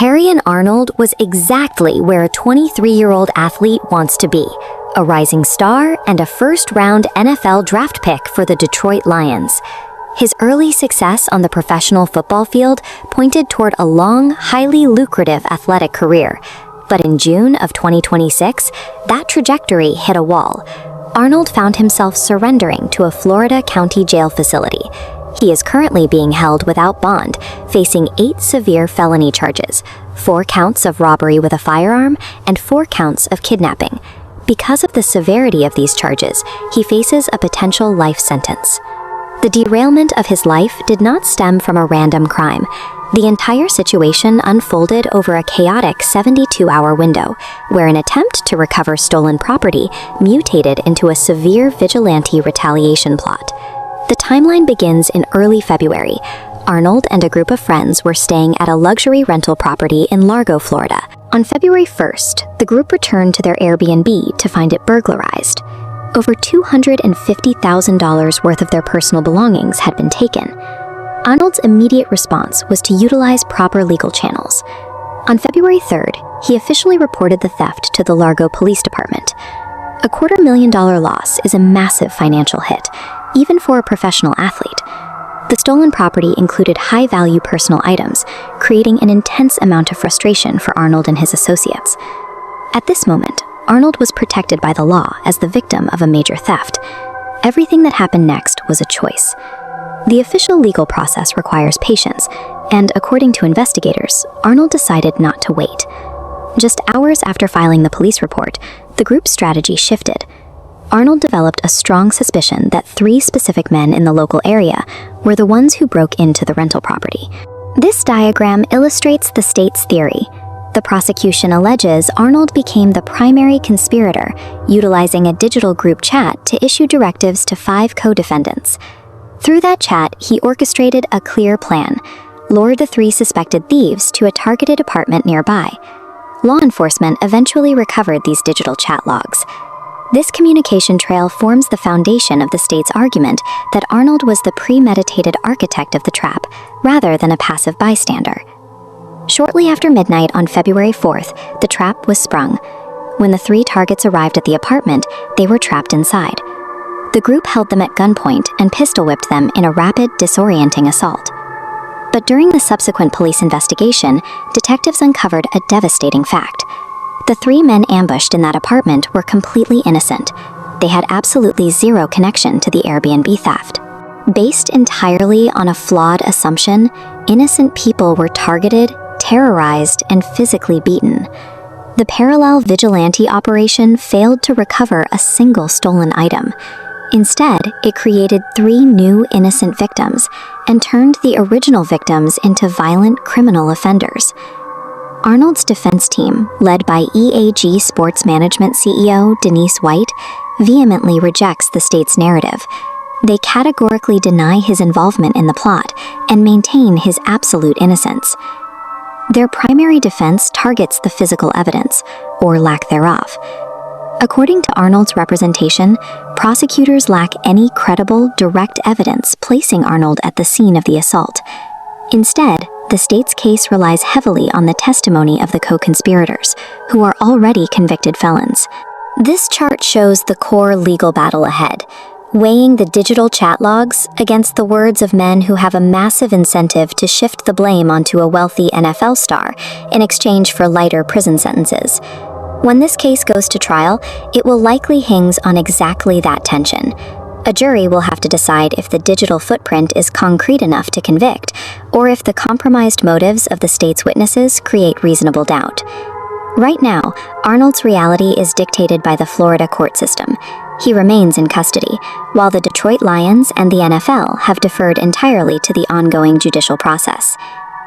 Terrion Arnold was exactly where a 23-year-old athlete wants to be, a rising star and a first-round NFL draft pick for the Detroit Lions. His early success on the professional football field pointed toward a long, highly lucrative athletic career. But in June of 2026, that trajectory hit a wall. Arnold found himself surrendering to a Florida county jail facility. He is currently being held without bond, facing 8 severe felony charges, 4 counts of robbery with a firearm, and 4 counts of kidnapping. Because of the severity of these charges, he faces a potential life sentence. The derailment of his life did not stem from a random crime. The entire situation unfolded over a chaotic 72-hour window, where an attempt to recover stolen property mutated into a severe vigilante retaliation plot. The timeline begins in early February. Arnold and a group of friends were staying at a luxury rental property in Largo, Florida. On February 1st, the group returned to their Airbnb to find it burglarized. Over $250,000 worth of their personal belongings had been taken. Arnold's immediate response was to utilize proper legal channels. On February 3rd, he officially reported the theft to the Largo Police Department. A $250,000 loss is a massive financial hit, even for a professional athlete. The stolen property included high-value personal items, creating an intense amount of frustration for Arnold and his associates. At this moment, Arnold was protected by the law as the victim of a major theft. Everything that happened next was a choice. The official legal process requires patience, and according to investigators, Arnold decided not to wait. Just hours after filing the police report, the group's strategy shifted. Arnold developed a strong suspicion that 3 specific men in the local area were the ones who broke into the rental property. This diagram illustrates the state's theory. The prosecution alleges Arnold became the primary conspirator, utilizing a digital group chat to issue directives to 5 co-defendants. Through that chat, he orchestrated a clear plan, lured the 3 suspected thieves to a targeted apartment nearby. Law enforcement eventually recovered these digital chat logs. This communication trail forms the foundation of the state's argument that Arnold was the premeditated architect of the trap, rather than a passive bystander. Shortly after midnight on February 4th, the trap was sprung. When the 3 targets arrived at the apartment, they were trapped inside. The group held them at gunpoint and pistol-whipped them in a rapid, disorienting assault. But during the subsequent police investigation, detectives uncovered a devastating fact. The 3 men ambushed in that apartment were completely innocent. They had absolutely zero connection to the Airbnb theft. Based entirely on a flawed assumption, innocent people were targeted, terrorized, and physically beaten. The parallel vigilante operation failed to recover a single stolen item. Instead, it created 3 new innocent victims and turned the original victims into violent criminal offenders. Arnold's defense team, led by EAG Sports Management CEO Denise White, vehemently rejects the state's narrative. They categorically deny his involvement in the plot and maintain his absolute innocence. Their primary defense targets the physical evidence, or lack thereof. According to Arnold's representation, prosecutors lack any credible, direct evidence placing Arnold at the scene of the assault. Instead, the state's case relies heavily on the testimony of the co-conspirators, who are already convicted felons. This chart shows the core legal battle ahead, weighing the digital chat logs against the words of men who have a massive incentive to shift the blame onto a wealthy NFL star in exchange for lighter prison sentences. When this case goes to trial, it will likely hinge on exactly that tension. A jury will have to decide if the digital footprint is concrete enough to convict, or if the compromised motives of the state's witnesses create reasonable doubt. Right now, Arnold's reality is dictated by the Florida court system. He remains in custody, while the Detroit Lions and the NFL have deferred entirely to the ongoing judicial process.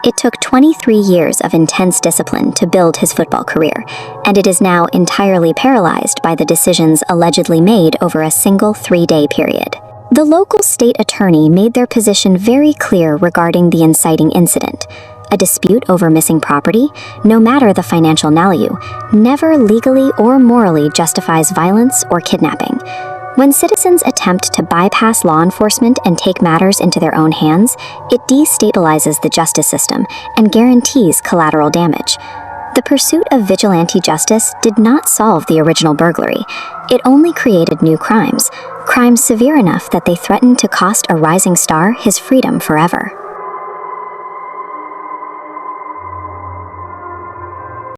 It took 23 years of intense discipline to build his football career, and it is now entirely paralyzed by the decisions allegedly made over a single 3-day period. The local state attorney made their position very clear regarding the inciting incident. A dispute over missing property, no matter the financial value, never legally or morally justifies violence or kidnapping. When citizens attempt to bypass law enforcement and take matters into their own hands, it destabilizes the justice system and guarantees collateral damage. The pursuit of vigilante justice did not solve the original burglary. It only created new crimes, crimes severe enough that they threatened to cost a rising star his freedom forever.